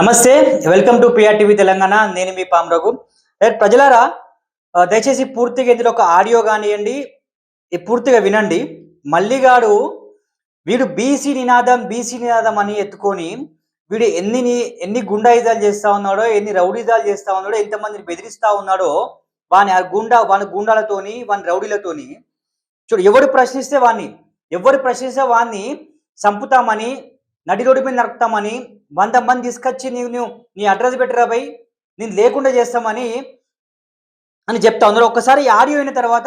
నమస్తే, welcome to పిఆర్టీవీ Telangana. నేను మీ palm Raghu. ప్రజలారా, దయచేసి పూర్తిగా ఇందులో ఒక ఆడియో కానివ్వండి, పూర్తిగా వినండి. మల్లిగాడు వీడు బీసీ నినాదం అని ఎత్తుకొని వీడు ఎన్ని గుండాయిజాలు చేస్తా ఉన్నాడో, ఎన్ని రౌడీజాలు చేస్తా ఉన్నాడో, ఎంతమందిని బెదిరిస్తా ఉన్నాడో వాని గుండాలతోని, వాని రౌడీలతోని. చూడు, ఎవరు ప్రశ్నిస్తే వాన్ని చంపుతామని, నడి రోడ్డు మీద నరుకుతామని, 100 మంది తీసుకొచ్చి నీ అడ్రస్ పెట్టరా బై, నేను లేకుండా చేస్తామని అని చెప్తా ఉన్నారు. ఒక్కసారి ఈ ఆడియో అయిన తర్వాత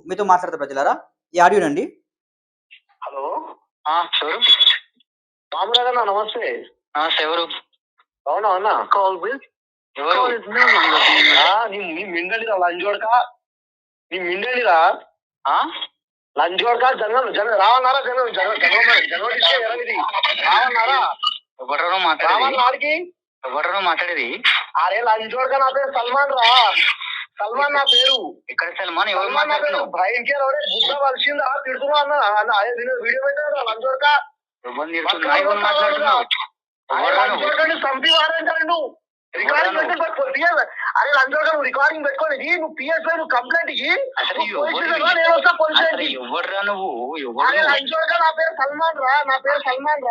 మీతో మాట్లాడతారు ప్రజలారా. ఈ ఆడియోనండి. హలో, రామరాజు అన్న, నమస్తే. ఎవరు? అవునా అన్న? నీ మిండలిరా లంజోడక, నీ మిండలిరా లంజోడక. జనం రావన్నారా? జనం ఇస్తే ఎరవిది రావన్నారా? మాట్లాడేది మాట్లాడేది. అరే లంజోడక, నా పేరు సల్మాన్ రా. సల్మాన్ నా పేరు. ఇక్కడ సల్మాన్ ఎవరు? భయంకర బుద్ధ వలసిందా తిడుతున్నా అన్న. వీడియో పెట్టారు లంజోడక. చంపి వారంటారు నువ్వు. రికార్డింగ్ పెట్టుకోండి. అరే లంజోడక, నువ్వు రికార్డింగ్ పెట్టుకోని నువ్వు పిఎస్ఐ నువ్వు కంప్లైంట్ ఇయ్యి. అరే లంజోడక, నా పేరు సల్మాన్ రా. నా పేరు సల్మాన్.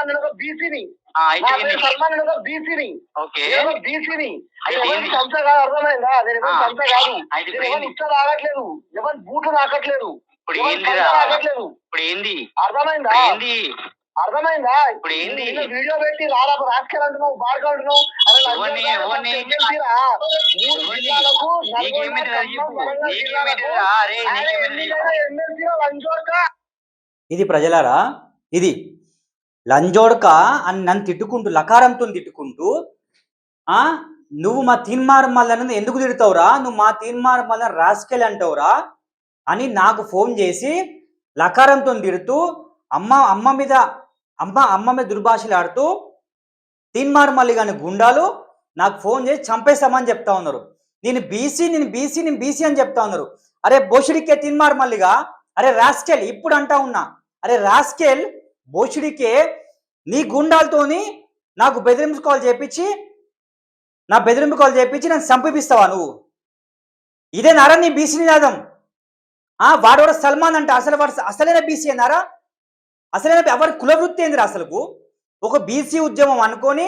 నేను ఒక బీసీని. సంస్థ కాదు, అర్థమైందా? నేను ఎవరు సంస్థ కాదు. నేను ఎవరు ఇష్ట రాగట్లేదు, ఎవరు బూట్లు నాకట్లేదు, రాగట్లేదు. అర్థమైందా? ఇప్పుడు వీడియో పెట్టి రాసుకెళ్ళంటున్నావు, బార్గా అంటున్నావు. ఇది ప్రజలారా, ఇది లంజోడక అని నన్ను తిట్టుకుంటూ, లకారంతో తిట్టుకుంటూ, నువ్వు మా తీన్మార్ మల్లన్న ఎందుకు తిడతావురా, నువ్వు మా తీన్మార్ మల్లన్న రాసుకెళ్ళి అంటావురా అని నాకు ఫోన్ చేసి లకారంతో తిడుతూ, అమ్మ మీద దుర్భాషలు ఆడుతూ, తీన్మార్ మల్లి గాని గుండాలు నాకు ఫోన్ చేసి చంపేస్తామని చెప్తా ఉన్నారు. నేను బీసీ అని చెప్తా ఉన్నారు. అరే బోషుడికే తీన్మార్ మల్లిగా, అరే రాస్కెల్, ఇప్పుడు అంటా ఉన్నా, అరే రాస్కెల్ బోషుడికే, నీ గుండాలతోని నాకు బెదిరింపు కాల్ చేపించి నన్ను చంపిస్తావా నువ్వు? ఇదే నారా నీ బీసీ నినాదం? వాడు సల్మాన్ అంట, అసలైన బీసీ అన్నారా? అసలైన ఎవరి కులవృత్తి ఏందిరా అసలుకు? ఒక బీసీ ఉద్యమం అనుకొని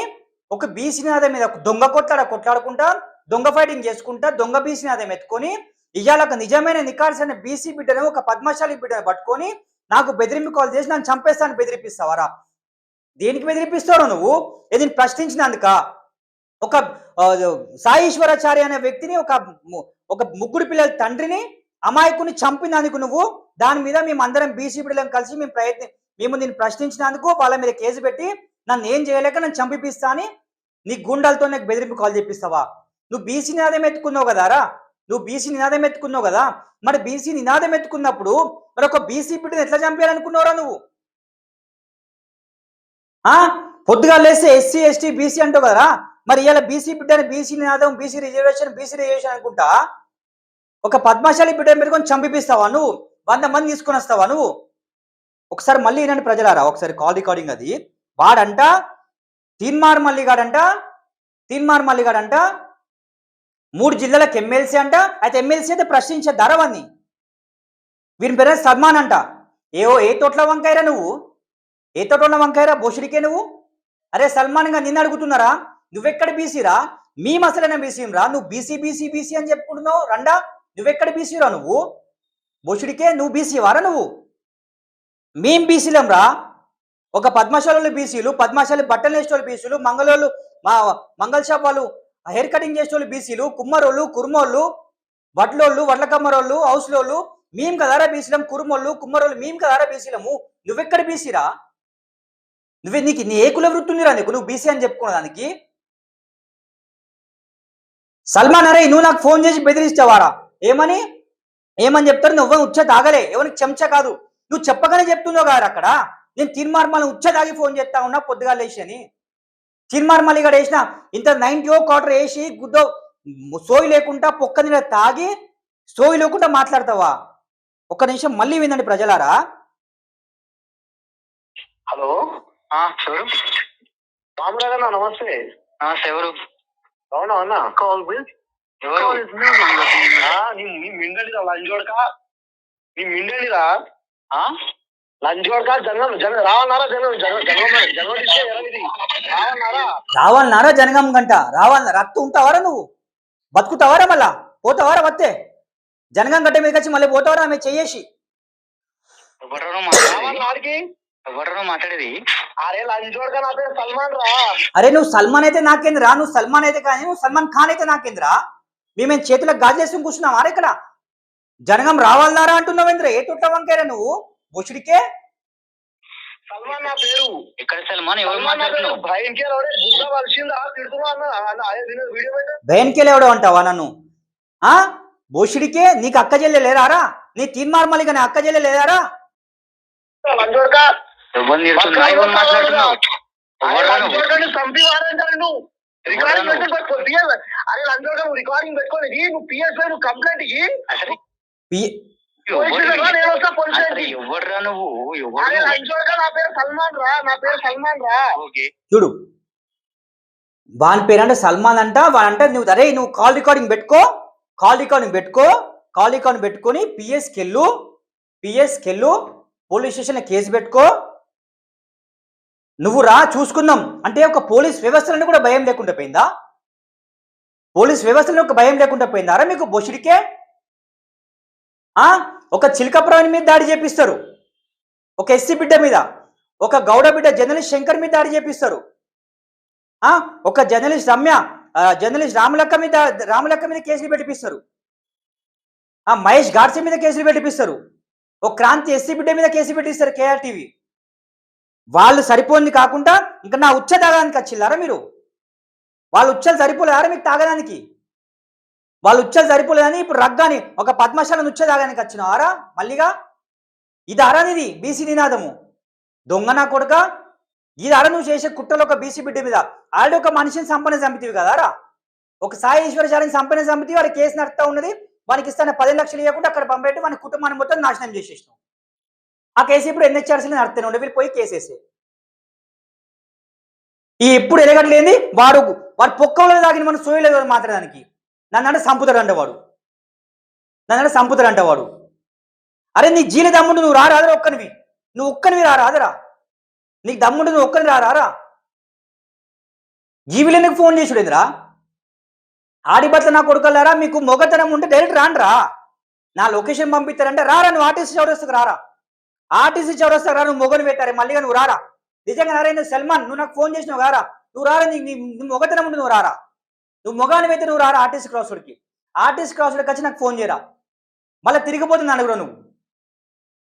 ఒక బీసీ నినాదం మీద దొంగ కొట్లాడుకుంటా, దొంగ ఫైటింగ్ చేసుకుంటా, దొంగ బీసీ నినాదం ఎత్తుకొని ఇవాళ ఒక నిజమైన నికార్సైన బీసీ బిడ్డను, ఒక పద్మశాలి బిడ్డను పట్టుకొని నాకు బెదిరింపు కాల్ చేసి నన్ను చంపేస్తాను బెదిరిపిస్తావారా? దేనికి బెదిరిపిస్తావు నువ్వు? ఏదైనా ప్రశ్నించినందుక? ఒక సాయీశ్వరాచార్య అనే వ్యక్తిని, ఒక ముగ్గురు పిల్లల తండ్రిని, అమాయకుని చంపినందుకు నువ్వు, దాని మీద మేము అందరం బీసీ బిడ్డలను కలిసి మేము దీన్ని ప్రశ్నించినందుకు వాళ్ళ మీద కేసు పెట్టి నన్ను ఏం చేయలేక నన్ను చంపిపిస్తా అని నీ గుండాలతో నాకు బెదిరింపు కాల్ చేపిస్తావా? నువ్వు బీసీ నినాదం ఎత్తుకున్నావు కదారా, మరి బీసీ నినాదం ఎత్తుకున్నప్పుడు మరి ఒక బీసీ బిడ్డను ఎట్లా చంపేయాలనుకున్నావురా నువ్వు? పొద్దుగా లేస్తే ఎస్సీ ఎస్టీ బీసీ అంటావు కదరా, మరి ఇలా బీసీ బిడ్డని బీసీ నినాదం, బీసీ రిజర్వేషన్ అనుకుంటా ఒక పద్మశాలి బిడ్డను పెట్టుకొని చంపిపిస్తావా నువ్వు? 100 మంది తీసుకొని వస్తావా నువ్వు? ఒకసారి మళ్ళీ వినండి ప్రజలారా, ఒకసారి కాల్ రికార్డింగ్. అది వాడంట తీన్మార్ మల్లిగాడంట 3 జిల్లాలకు ఎమ్మెల్సీ అంట. అయితే ఎమ్మెల్సీ అయితే ప్రశ్నించే ధరవన్నీ. వీరి పేరు సల్మాన్ అంట. ఏ తోట్ల వంకాయరా నువ్వు? ఏ తోటల వంకాయరా బోషుడికే నువ్వు? అరే సల్మాన్ గా నిన్ను అడుగుతున్నారా, నువ్వెక్కడ బీసీరా? మేము అసలైన బీసీం రా. నువ్వు బీసీ అని చెప్పుకుంటున్నావు రండా. నువ్వెక్కడ బీసీరా నువ్వు? బోషుడికే నువ్వు బీసీ వారా నువ్వు? మేం బీసీలం రా. ఒక పద్మశాలలో బీసీలు, పద్మశాలి బట్టలు వేసేవాళ్ళు బీసీలు, మంగళ షాప్ వాళ్ళు హెయిర్ కటింగ్ చేసేవాళ్ళు బీసీలు, కుమ్మరోళ్ళు, కుర్మోళ్ళు, వడ్లోళ్ళు, వడ్ల కమ్మరోళ్ళు, హౌస్లోళ్ళు మేము కదారా బీసీలం. కుర్మోళ్ళు, కుమ్మరోళ్ళు మేము కదారా బీసీలము. నువ్వెక్కడ బీసీరా? నీకు నీ ఏ కుల వృత్తి ఉందిరా నీకు? నువ్వు బీసీ అని చెప్పుకున్న దానికి సల్మాన్, అరే నువ్వు నాకు ఫోన్ చేసి బెదిరిస్తావారా? ఏమని చెప్తారు? నువ్వు ఉచ్చ తాగలే, ఎవరికి చెంచా కాదు, నువ్వు చెప్పగానే చెప్తున్నావు కదా అక్కడ. నేను తీన్మార్ మల్లి ఉచ్చ తాగి ఫోన్ చేస్తా ఉన్నా పొద్దుగా లేచి అని. తీన్మార్ మల్లి గడ వేసిన ఇంత 90 క్వార్టర్ వేసి గుద్దో సోయి లేకుండా పొక్క నీళ్ళ తాగి సోయి లేకుండా మాట్లాడతావా? ఒక్క నిమిషం మళ్ళీ వినండి ప్రజలారా. హలో, ఎవరు? రామరాజు అన్న నమస్తే. నమస్తే. ఎవరు? అవునా అన్న? ఎవరు? నీ మిండలిరా లంజోడక, నీ మిండలిరా లంజోడక. జనం రావన్నారా? రావాలన్నారా? జనగం గంట రావాలన్నా రక్తు ఉంటావారా? నువ్వు బతుకుతావారా? మళ్ళా పోతావారా? వస్తే జనగం గడ్డ మీదకి వచ్చి మళ్ళీ పోతావారా? ఆమె చెయ్యేసి ఎవరు మాట్లాడేది? అరే లంజోడక, నా పేరు సల్మాన్ రా. అరే నువ్వు సల్మాన్ అయితే నాకేంద్రా? నువ్వు సల్మాన్ అయితే కానీ నువ్వు సల్మాన్ ఖాన్ అయితే నాకేంద్రా? మేమేం చేతులకు గాజు చేసుకుని కూర్చున్నావారా? ఇక్కడ జనగం రావాలన్నారా అంటున్నావేంద్ర? ఏ తుట్ట వంకేరా నువ్వు? బొచ్చుడికే సల్మాన్ నా పేరు. ఇక్కడ సల్మాన్ ఎవరు మాట్లాడుతున్నావు? బయన్కేలు ఎవడో అంటావా నన్ను? బోషుడికే నీకు అక్క చెల్లె లేరారా? నీ తీన్మార్మలి కానీ అక్క చెల్లె లేదారా? మాట్లాడుతున్నావు? రికార్డింగ్ పెట్టుకోలేదు. నువ్వు పిఎస్ఐ నువ్వు కంప్లైంట్ ఇయ్యి. ఎవర్రా నువ్వు? నా పేరు సల్మాన్ రా. నా పేరు సల్మాన్ రా. చూడు వాని పేరు అంటే సల్మాన్ అంట. వాడంటే నువ్వు అరే నువ్వు కాల్ రికార్డింగ్ పెట్టుకో, కాల్ రికార్డింగ్ పెట్టుకొని పిఎస్కెళ్ళు పోలీస్ స్టేషన్లో కేసు పెట్టుకో. నువ్వు రా చూసుకుందాం అంటే ఒక పోలీస్ వ్యవస్థలను కూడా భయం లేకుండా పోయిందా? పోలీస్ వ్యవస్థలను ఒక భయం లేకుండా పోయిందారా మీకు? బొషుడికే ఒక చిలకప్రాణి మీద దాడి చేపిస్తారు, ఒక ఎస్సీ బిడ్డ మీద, ఒక గౌడ బిడ్డ జర్నలిస్ట్ శంకర్ మీద దాడి చేపిస్తారు, ఒక జర్నలిస్ట్ జర్నలిస్ట్ రాములక్క మీద కేసులు పెట్టిపిస్తారు, మహేష్ గాడ్సే మీద కేసులు పెట్టిపిస్తారు, ఒక క్రాంతి ఎస్సీ బిడ్డ మీద కేసు పెట్టిస్తారు కేఆర్ టీవీ. వాళ్ళు సరిపోయింది కాకుండా ఇంకా నా ఉచ్చ తాగడానికి వచ్చిల్లారా మీరు? వాళ్ళు ఉచ్చలు సరిపోలేదారా మీకు తాగడానికి? వాళ్ళు ఉచ్చలు సరిపోలేదని ఇప్పుడు రగ్గాని ఒక పద్మశాలను ఉచ్చ తాగడానికి వచ్చినావారా మళ్ళీగా? ఇది అరనిది బీసీ నినాదము. దొంగ నా కొడుక, ఇది అర నువ్వు చేసే కుట్రలో ఒక బీసీ బిడ్డ మీద ఆల్రెడీ ఒక మనిషిని సంపన్న చంపితివి కదారా? ఒక సాయి ఈశ్వరచారిని సంపన్న చంపితే వాడి కేసు నడుస్తూ ఉన్నది. వానికి ఇస్తాను 10 లక్షలు ఇవ్వకుండా అక్కడ పంపెట్టి వాని కుటుంబాన్ని మొత్తం నాశనం చేసేసినాం. ఆ కేసు ఇప్పుడు ఎన్హెచ్ఆర్సీలో నడుస్తూనే ఉండే. వీళ్ళు పోయి కేసేసి ఈ ఎప్పుడు ఎరగట్లేంది వాడు పొక్కలో తాగిన మనం సోయలేదు మాట్లాడడానికి. నన్నంటే సంపుతాడు అంటవాడు. అరే నీ జీని దమ్ముడు నువ్వు రారాదరా? నువ్వు ఒక్కనివి రారాదరా? నీకు దమ్ముడు నువ్వు ఒక్కని రారా? జీవిలోనికి ఫోన్ చేసుడేంద్రా? ఆడిబట్ల నా కొడుకల్లారా, మీకు మొగతనం ఉంటే డైరెక్ట్ రాండ్రా. నా లొకేషన్ పంపిస్తారంటే రారా. నువ్వు ఆర్టీసీ చౌరస్తాకు రారా, నువ్వు మొగను పెట్టారే మళ్ళీగా నువ్వు రారా. నిజంగా నారాయణ సల్మాన్ నువ్వు నాకు ఫోన్ చేసినావు కారా? నువ్వు రారా. నువ్వు మొగతనం ఉంటే నువ్వు రారా. నువ్వు మొగాని అయితే నువ్వు రారా ఆర్టీసీ క్రాస్కి వచ్చి నాకు ఫోన్ చేయరా. మళ్ళీ తిరిగిపోతుంది నలుగురు. నువ్వు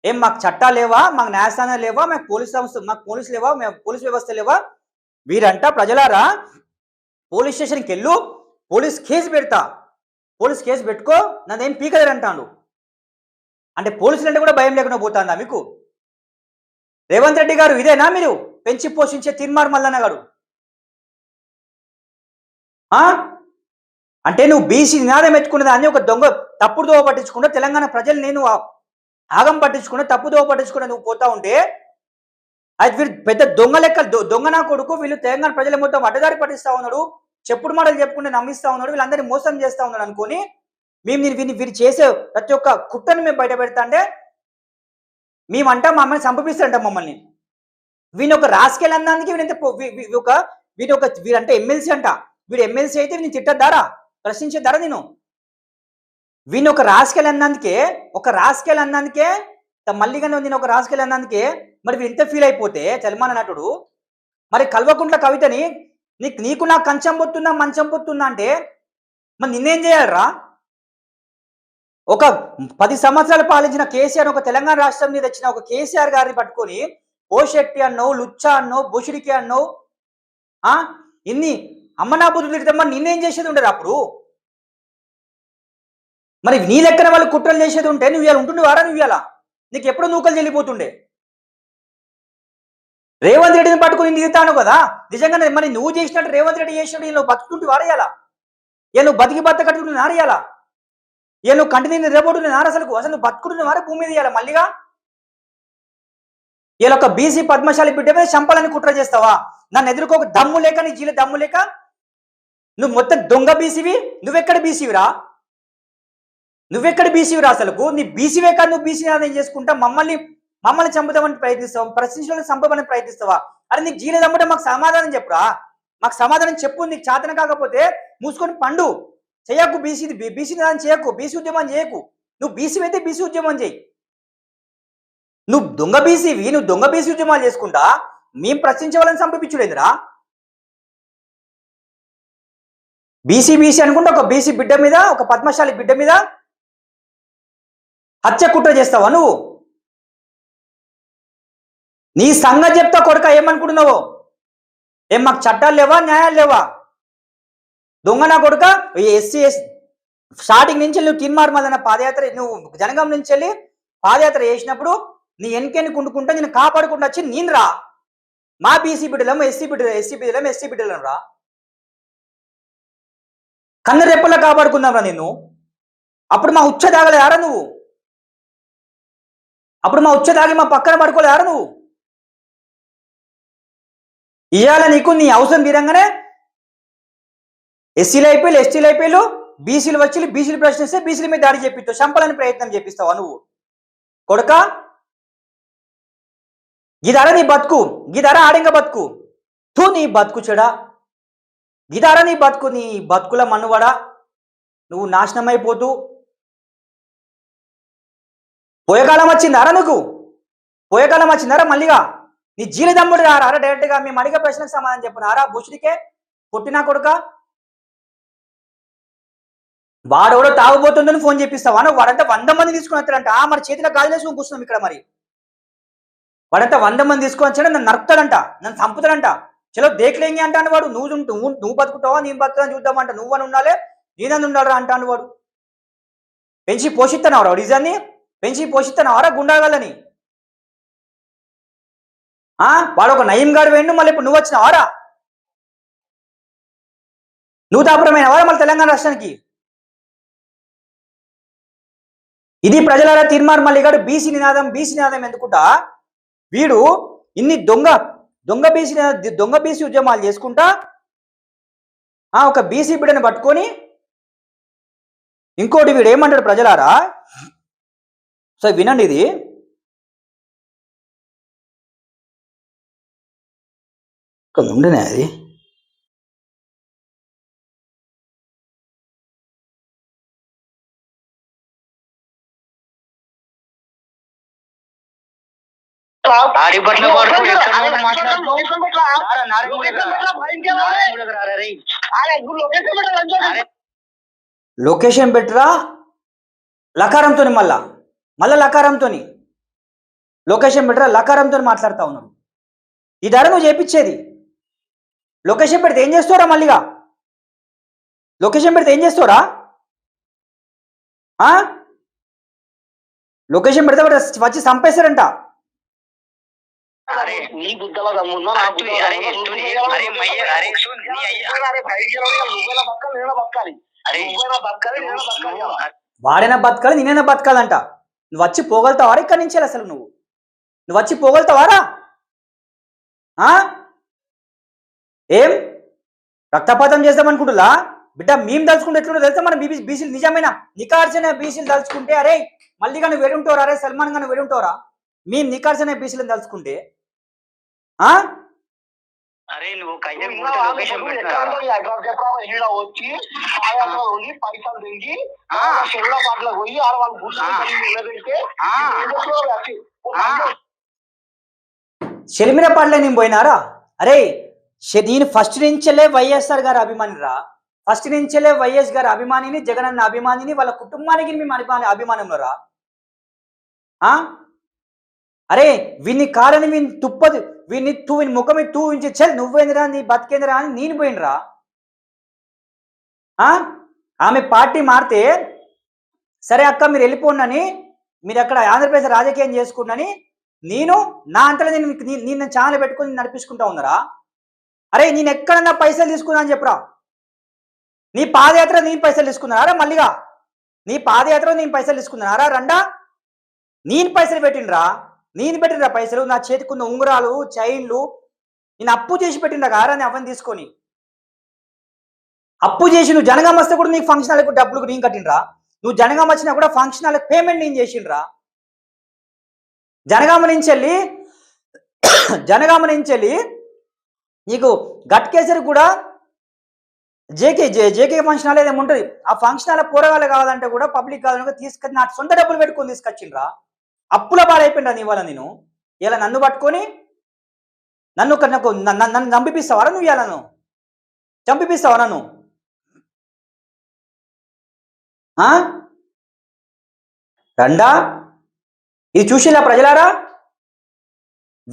ఏం మాకు చట్టాలు లేవా? మాకు న్యాయస్థానాలు లేవా? మాకు పోలీసు లేవా? మేము పోలీస్ వ్యవస్థ లేవా? వీరంట ప్రజలారా పోలీస్ స్టేషన్కి వెళ్ళు, పోలీస్ కేసు పెట్టుకో, నాదేం పీకలేరంటాడు. అంటే పోలీసులు అంటే కూడా భయం లేకుండా పోతుందా మీకు? రేవంత్ రెడ్డి గారు ఇదేనా మీరు పెంచి పోషించే తీర్మార్ మల్లన్న గారు? అంటే నువ్వు బీసీ నినాదం ఎత్తుకున్న దాన్ని ఒక దొంగ తప్పుడు దోవ పట్టించుకుంటా, తెలంగాణ ప్రజలు నేను ఆగం పట్టించుకున్నా, తప్పు దోవ పట్టించుకున్నా నువ్వు పోతా ఉంటే అది వీరు పెద్ద దొంగ లెక్క, దొంగ నా కొడుకు. వీళ్ళు తెలంగాణ ప్రజల మొత్తం అడ్డదారి పట్టిస్తా ఉన్నాడు, చెప్పుడు మాటలు చెప్పుకుంటే నమ్మిస్తా ఉన్నాడు, వీళ్ళందరినీ మోసం చేస్తా ఉన్నాడు అనుకొని వీరు చేసే ప్రతి ఒక్క కుట్రను మేము బయట పెడతా అంటే మేమంట మమ్మల్ని సంపిస్తారంట మమ్మల్ని. వీని ఒక రాజకీయాలు అన్నందుకు వీరంటే ఎమ్మెల్సీ అంట. వీడు ఎమ్మెల్సీ అయితే వీని తిట్టద్దారా, ప్రశ్నించేద్దారా? వీని ఒక రాజకీయాలు అన్నందుకే మళ్ళీగా నేను ఒక రాజకీయాలు అన్నందుకే మరి వీరు ఇంత ఫీల్ అయిపోతే సల్మాన్ నటుడు మరి కల్వకుంట్ల కవితని నీకు నాకు కంచం పొత్తుందా మంచం పొత్తుందా అంటే మరి నిన్నేం చేయాలరా? ఒక 10 సంవత్సరాలు పాలించిన కేసీఆర్, ఒక తెలంగాణ రాష్ట్రం మీద వచ్చిన ఒక కేసీఆర్ గారిని పట్టుకొని పోషెట్టి అన్నావు, లుచ్చా అన్నావు, బుషుడికి అన్నావు, ఇన్ని అమ్మనా బుద్ధులు తిడితే మరి నిన్నేం చేసేది ఉండరు అప్పుడు? మరి నీ లెక్కన వాళ్ళు కుట్రలు చేసేది ఉంటే నువ్వు ఇలా ఉంటుండేవారా? నువ్వు ఇలా నీకు ఎప్పుడు నూకలు చెల్లిపోతుండే. రేవంత్ రెడ్డిని పట్టుకుని దిగుతాను కదా నిజంగానే. మరి నువ్వు చేసినట్టు రేవంత్ రెడ్డి చేసినట్టు నువ్వు బతుకుంటూ వారేయాలా? నువ్వు బతికి కట్టుకుంటూ నారేయాలా? నువ్వు కంటిన్యూ రేపొట్టు అసలు బతుకుంటున్న వారే భూమి మీద ఇయ్యాలా మళ్ళీగా? ఇలా ఒక బీసీ పద్మశాలి బిడ్డ మీద చంపాలని కుట్ర చేస్తావా? నన్ను ఎదుర్కోక దమ్ము లేక, నీ జీల దమ్ము లేక, నువ్వు మొత్తం దొంగ బీసీవి. నువ్వెక్కడ బీసీవిరా? నువ్వెక్కడ బీసీవిరా? అసలుకు నీ బీసీవే కాదు, నువ్వు బీసీ ఆదాయం చేసుకుంటా మమ్మల్ని చంపుదామని ప్రయత్నిస్తావు, ప్రశ్నించడానికి చంపమని ప్రయత్నిస్తావా? అరే నీకు జీల దమ్ముంటే మాకు సమాధానం చెప్పురా, మాకు సమాధానం చెప్పు. నీకు చేతన కాకపోతే మూసుకొని పండు. చేయకు బీసీ దాన్ని చేయకు, బీసీ ఉద్యమం చేయకు. నువ్వు బీసీ అయితే బీసీ ఉద్యమం చేయి. నువ్వు దొంగ బీసీవి, నువ్వు దొంగ బీసీ ఉద్యమాలు చేసుకుంటా మేము ప్రశ్నించే వాళ్ళని చంపించుడేందిరా? బీసీ అనుకుంటే ఒక బీసీ బిడ్డ మీద, ఒక పద్మశాలి బిడ్డ మీద హత్య కుట్ర చేస్తావా నువ్వు? నీ సంగతి చెప్తా కొడుక, ఏమనుకుంటున్నావు? ఏం మాకు చట్టాలు లేవా, న్యాయాలు లేవా? దొంగ నా కొడుక. ఎస్సీ స్టార్టింగ్ నుంచి నువ్వు తీర్మార్మదన్న పాదయాత్ర, నువ్వు జనగాం నుంచి వెళ్ళి పాదయాత్ర చేసినప్పుడు నీ ఎన్నికెన్ని కుండుకుంటా నేను కాపాడుకుంటూ వచ్చి నేను రా, మా బీసీ బిడ్డలం, ఎస్సీ బిడ్డలం రా, కన్ను రెప్పలా కాపాడుకుందాం రా నిన్ను. అప్పుడు మా ఉచ్చ తాగలేరా నువ్వు? అప్పుడు మా ఉచ్చ తాగి మా పక్కన పడుకోలేరా నువ్వు? ఇవాళ నీకు నీ అవసరం తీరంగానే ఎస్సీలు అయిపోయి, ఎస్టీలు అయిపోయి, బీసీలు వచ్చి బీసీలు ప్రశ్నిస్తే బీసీల మీద దాడి చేపిస్తావు, చంపాలని ప్రయత్నం చేపిస్తావా నువ్వు కొడుక? గిదారా నీ బతుకు, గిదారా ఆడంగ బతుకు. తూ నీ బతుకు చెడా, గిదారా నీ బతుకు, నీ బతుకుల మన్నువాడా. నువ్వు నాశనం అయిపోతూ పోయేకాలం వచ్చిందారా నీకు? పోయేకాలం వచ్చిందారా మళ్ళీగా? నీ జీల దమ్ముడు రారా డైరెక్ట్గా మేము అడిగే ప్రశ్నకు సమాధానం చెప్పినారా? బుషుడికే పుట్టినా కొడుక. వాడెవడో తాగుబోతుందని ఫోన్ చేపిస్తావా? వాడంతా 100 మంది తీసుకుని వస్తాడంట. మరి చేతిలో గాలిలేసి కూర్చున్నాం ఇక్కడ. మరి వాడంతా 100 మంది తీసుకొని వచ్చాడు, నన్ను నరుకుతాడంట, నన్ను చంపుతాడంట. చలో దేకలేంగి అంటాను వాడు. నువ్వు బతుకుతావా, నేను బతుకుతాను చూద్దామంట. నువ్వని ఉండాలి, నేనని ఉండాలి అంటాను వాడు. పెంచి పోషిస్తున్నావురా నిజాన్ని, పెంచి పోషిస్తున్నావారా గుండాగాలని? వాడు ఒక నయం గారు వేయండు, మళ్ళీ ఇప్పుడు నువ్వు వచ్చినావారా? నువ్వు దాపురమైనవారా మళ్ళీ తెలంగాణ రాష్ట్రానికి? ఇది ప్రజలారా తీర్మార్ మల్లిగాడు బీసీ నినాదం ఎందుకుంటా వీడు ఇన్ని దొంగ బీసీ ఉద్యమాలు చేసుకుంటా ఒక బీసీ బిడ్డను పట్టుకొని. ఇంకోటి వీడు ఏమంటాడు ప్రజలారా, సో వినండి ఇది. ఉండనే అది లొకేషన్ పెట్టరా లకారంతో, మళ్ళా లకారంతో లొకేషన్ పెట్టరా లకారంతో మాట్లాడుతా ఉన్నాను. ఈ ధర నువ్వు చేపించేది. లొకేషన్ పెడితే ఏం చేస్తావురా? మళ్ళీగా లొకేషన్ పెడితే ఏం చేస్తావురా? లొకేషన్ పెడితే వచ్చి చంపేశారంట. వాడైనా బతకాలి, నేనైనా బతకాలంట. నువ్వు వచ్చి పోగలుగుతావారా ఇక్కడి నుంచి? అసలు నువ్వు వచ్చి పోగలుగుతావారా? ఏం రక్తపాతం చేద్దామనుకుంటులా బిడ్డ? మేము తలుచుకుంటే ఎట్లుంటో తెలుసా? మన బీసీలు నిజమైన నికార్సిన బీసీలు తలుచుకుంటే, అరే మళ్ళీగా నువ్వు వెడుంటావురా, అరే సల్మాన్ గా నువ్వు వెడుంటావురా. మేము నికార్సిన బీసీలను తలుచుకుంటే అరే నువ్వు పైసలు తిరిగి పాటలు పోయి షర్మిల పాటలే నేను పోయినారా? అరే నేను ఫస్ట్ నుంచెలే వైఎస్ఆర్ గారి అభిమానిరా, ఫస్ట్ నుంచెలే వైఎస్ గారి అభిమానిని, జగనన్న అభిమానిని, వాళ్ళ కుటుంబానికి మేము అభిమానంలో రా. అరే వీన్ని కారని వీని తుప్పదు, వీని ముఖమి తూవించి చల్ నువ్వేందిరా, నీ బతికేందిరా అని నేను పోయినరా. ఆమె పార్టీ మారితే సరే అక్క మీరు వెళ్ళిపోండి, మీరు అక్కడ ఆంధ్రప్రదేశ్ రాజకీయం చేసుకున్నని నేను నా అంతలో నేను ఛానల్ పెట్టుకుని నడిపించుకుంటా ఉన్నారా? అరే నేను ఎక్కడన్నా పైసలు తీసుకున్నా అని చెప్పరా? నీ పాదయాత్ర నేను పైసలు తీసుకున్నారా? మళ్ళీగా నీ పాదయాత్ర నేను పైసలు తీసుకున్నారా? రండా నేను పైసలు పెట్టినరా? నేను పెట్టినరా పైసలు? నా చేతికున్న ఉంగరాలు, చైన్లు నేను అప్పు చేసి పెట్టిండ్రా కారా అని అవన్నీ తీసుకొని? అప్పు చేసి నువ్వు జనగామ వస్తే కూడా నీకు ఫంక్షన్ హాల్కి డబ్బులు నేను కట్టినరా? నువ్వు జనగామ వచ్చినా కూడా ఫంక్షన్ హాల్కి పేమెంట్ నేను చేసిండ్రా? జనగామ నుంచి వెళ్ళి నీకు గట్కేసరి కూడా జేకే ఫంక్షన్ హాల్ ఏదేమో ఉంటుంది. ఆ ఫంక్షన్ హాల్ పోరగాళ్ళు కావాలంటే కూడా పబ్లిక్ కావాలంటే తీసుకొచ్చి నా సొంత డబ్బులు పెట్టుకొని తీసుకొచ్చిండ్రా. అప్పుల పాలైపోయిండ్రా ఇవాళ నేను. ఇలా నన్ను పట్టుకొని నన్ను చంపిస్తావారా నువ్వు? ఇలా నన్ను చంపిస్తావా నన్ను? రండా ఇది చూసిలా ప్రజలారా?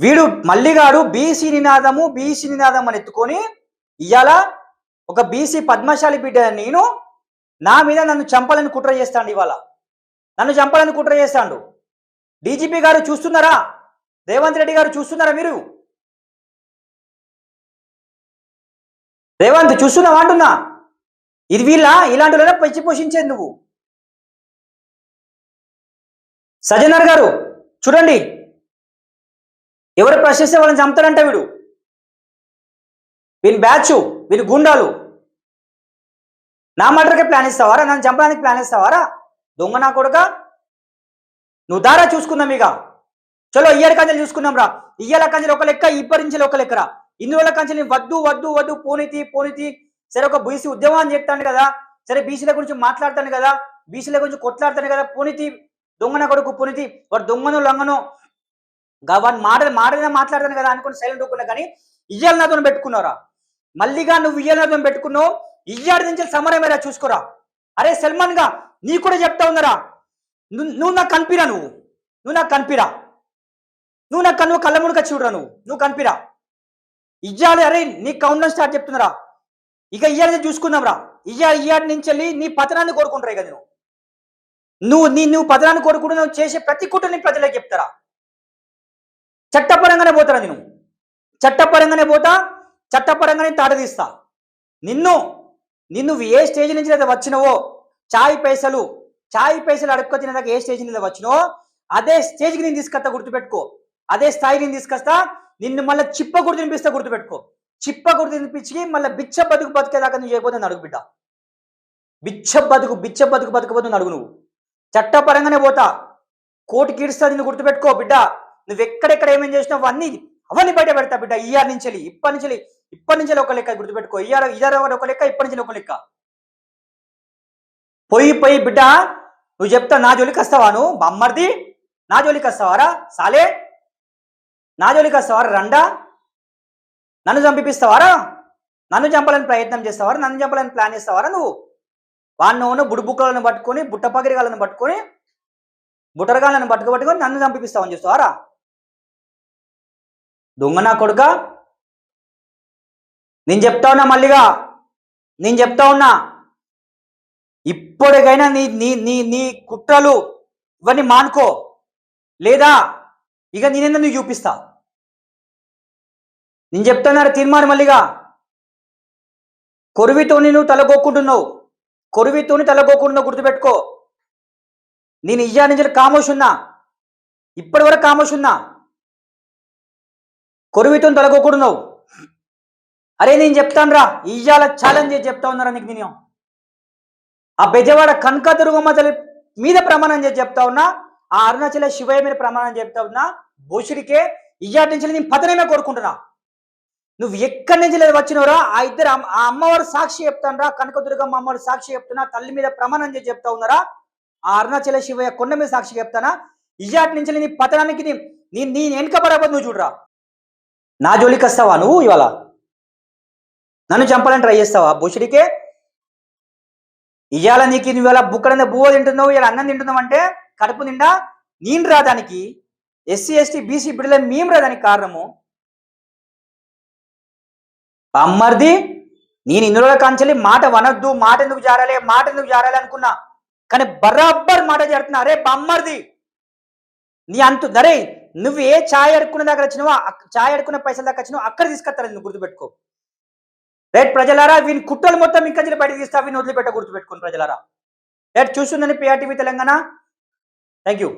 వీడు మల్లిగాడు బీసీ నినాదం అని ఎత్తుకొని ఇవాళ ఒక బీసీ పద్మశాలి బిడ్డ నేను నా మీద నన్ను చంపాలని కుట్ర చేస్తాడు. ఇవాళ నన్ను చంపాలని కుట్ర చేస్తాడు. డీజీపీ గారు చూస్తున్నారా? రేవంత్ రెడ్డి గారు చూస్తున్నారా? మీరు రేవంత్ చూస్తున్నావా అంటున్నా? ఇది ఇలాంటి వాళ్ళ పెంచి పోషించేది నువ్వు. సజ్జనర్ గారు చూడండి, ఎవరు ప్రశ్నిస్తే వాళ్ళని చంపుతారంట వీడు. వీని బ్యాచ్, వీని గుండాలు. నా మర్డర్కి ప్లాన్ ఇస్తావారా? నన్ను చంపడానికి ప్లాన్ ఇస్తావారా? దొంగ నా కొడుక. నువ్వు దారా చూసుకుందాం ఇక. చలో ఇయ్యాల కంచెలు చూసుకుందాం రా. ఇయ్యాల కంచెలు ఒక లెక్క, ఇప్పటి ఒక లెక్కరా. ఇందువల్ల కంచెలు వద్దు పోనీతి. సరే ఒక బీసీ ఉద్యమం అని చెప్తాను కదా, సరే బీసీల గురించి మాట్లాడతాను కదా, బీసీల గురించి కొట్లాడతాను కదా, పోనీతి. దొంగన కొడుకు పోనీతి. వాడు దొంగను లంగను వాడు మాట్లాడతాను కదా అనుకుని సైలెంట్ ఒప్పుకున్నా. కానీ ఇయ్యాల నాతో పెట్టుకున్నారా? మల్లిగా నువ్వు ఇయ్యాల నాతో పెట్టుకున్నావు. ఇయ్యాడి నుంచి సమరమేరా చూసుకోరా. అరే సల్మాన్ గా నీ కూడా చెప్తా ఉన్నారా? నువ్వు నాకు కనిపిరా. నువ్వు నాకు కనిపిరా. నువ్వు కళ్ళ మునుక చూడరా. నువ్వు కనిపిరా. ఇయ్యాలి. అరే నీ కౌంట్ డౌన్ స్టార్ట్ చెప్తున్నారా? ఇక ఇయ్యాలి చూసుకుందాం రా. ఇయ్యాడి నుంచి వెళ్ళి నీ పతనాన్ని కోరుకుంటారా? ఇక నువ్వు పతనాన్ని కోరుకుంటూ నువ్వు చేసే ప్రతి కుట్రని ప్రజలకు చెప్తారా? చట్టపరంగానే పోతారా? చట్టపరంగానే పోతా, చట్టపరంగానే తాడదీస్తా. నిన్ను ఏ స్టేజ్ నుంచి అయితే వచ్చినవో, చాయ్ పైసలు అడుక్కు తినేదాకా ఏ స్టేజ్ నుంచి వచ్చినావో అదే స్టేజ్కి నేను తీసుకొస్తా, గుర్తుపెట్టుకో. అదే స్థాయి నేను తీసుకొస్తా. నిన్ను మళ్ళీ చిప్ప గుర్తు తినిపిస్తా, గుర్తుపెట్టుకో. చిప్ప గుర్తు తినిపించి మళ్ళీ బిచ్చ బతికేదాకా నువ్వు చేయకపోతే అడుగు బిడ్డ. బిచ్చ బతుకుపోతుంది అడుగు. నువ్వు చట్టపరంగానే పోతా, కోర్టుకి ఈడుస్తా. నిన్ను గుర్తుపెట్టుకో బిడ్డ. నువ్వు ఎక్కడెక్కడ ఏమేం చేసినావు అవన్నీ బయట పెడతా బిడ్డ. ఇయర్ నుంచి ఇప్పటి నుంచి ఒక లెక్క గుర్తుపెట్టుకో. ఇయర్ ఒక లెక్క, ఇప్పటి నుంచి ఒక లెక్క. పోయి బిడ్డ నువ్వు చెప్తా. నా జోలికి వస్తావా? నువ్వు బమ్మర్ది నా జోలికి వస్తావారా? సాలే నా జోలికి వస్తావారా? రండా నన్ను చంపిస్తావారా? నన్ను చంపాలని ప్రయత్నం చేస్తావారా? నన్ను చంపాలని ప్లాన్ చేస్తావారా? నువ్వు వాడిని బుడ్డుబుక్కలను పట్టుకొని, బుట్టపగిరిగాలను పట్టుకొని, బుట్టరగాలను పట్టుకొని నన్ను చంపిస్తావని చేస్తావారా? దొంగ నా కొడుక. నేను చెప్తా ఉన్నా మల్లిగా, నేను చెప్తా ఉన్నా. ఇప్పటికైనా నీ కుట్రలు ఇవన్నీ మానుకో, లేదా ఇక నేనేందో నువ్వు చూపిస్తా. నేను చెప్తున్నారు తీర్మానం మల్లిగా. కొరివితోని నువ్వు తలగొక్కుంటున్నావు, గుర్తుపెట్టుకో. నేను ఇయ్యా నుంచి కామోష్ ఉన్నా, ఇప్పటి వరకు కామోష్ ఉన్నా. కొరివితో తలగొక్కుంటున్నావు. అరే నేను చెప్తాను రా, ఇయ్యాల ఛాలెంజ్ చేసి చెప్తా ఉన్నారా నీకు? నేను ఆ బెజవాడ కనకదుర్గమ్మ తల్లి మీద ప్రమాణం చేసి చెప్తా ఉన్నా, ఆ అరుణాచల శివయ్య మీద ప్రమాణం చెప్తా ఉన్నా. బోషుడికే ఇయ్యాటి నుంచి నేను పతనమే కోరుకుంటున్నా. నువ్వు ఎక్కడి నుంచి లేదు వచ్చినవరా? ఆ అమ్మవారు సాక్షి చెప్తాను రా, కనకదుర్గమ్మ అమ్మవారు సాక్షి చెప్తున్నా. తల్లి మీద ప్రమాణం చేసి చెప్తా ఉన్నారా? ఆ అరుణాచల శివయ్య కొండ మీద సాక్షి చెప్తానా? ఇయ్యాటి నుంచి నీ పతనానికి నీ వెనుక పడబోదు. నువ్వు చూడరా. నా జోలికి వస్తావా నువ్వు? ఇవాళ నన్ను చంపాలని ట్రై చేస్తావా? బుషుడికే ఇవాళ నీకు నువ్వు ఇలా బుక్కడంతా బువ్వ తింటున్నావు, ఇలా అన్నం తింటున్నావు అంటే కడుపు నిండా నేను రాదానికి, ఎస్సీ ఎస్టీ బీసీ బిడ్డల మేము రాదానికి కారణము. అమ్మర్ది నేను ఇన్ని రోజుల కాంచెల్లి మాట వనొద్దు, మాట ఎందుకు జారాలి అనుకున్నా. కానీ బరాబర్ మాట జారుతున్నా. అరే బమ్మర్ది నీ అంతు దరే, నువ్వు ఏ ఛాయ్ అడుక్కునే దాకా వచ్చినావో, ఛాయ్ అడుక్కునే పైసల దాకా వచ్చినావో అక్కడ తీసుకొస్తాను. నువ్వు గుర్తుపెట్టుకో. రైట్ ప్రజలారా, వీని కుట్రలు మొత్తం ఇంకా బయటకు తీస్తా, వీని వదిలిపెట్ట, గుర్తుపెట్టుకోండి ప్రజలారా. రైట్ చూస్తుందని PRTV తెలంగాణ. Thank you.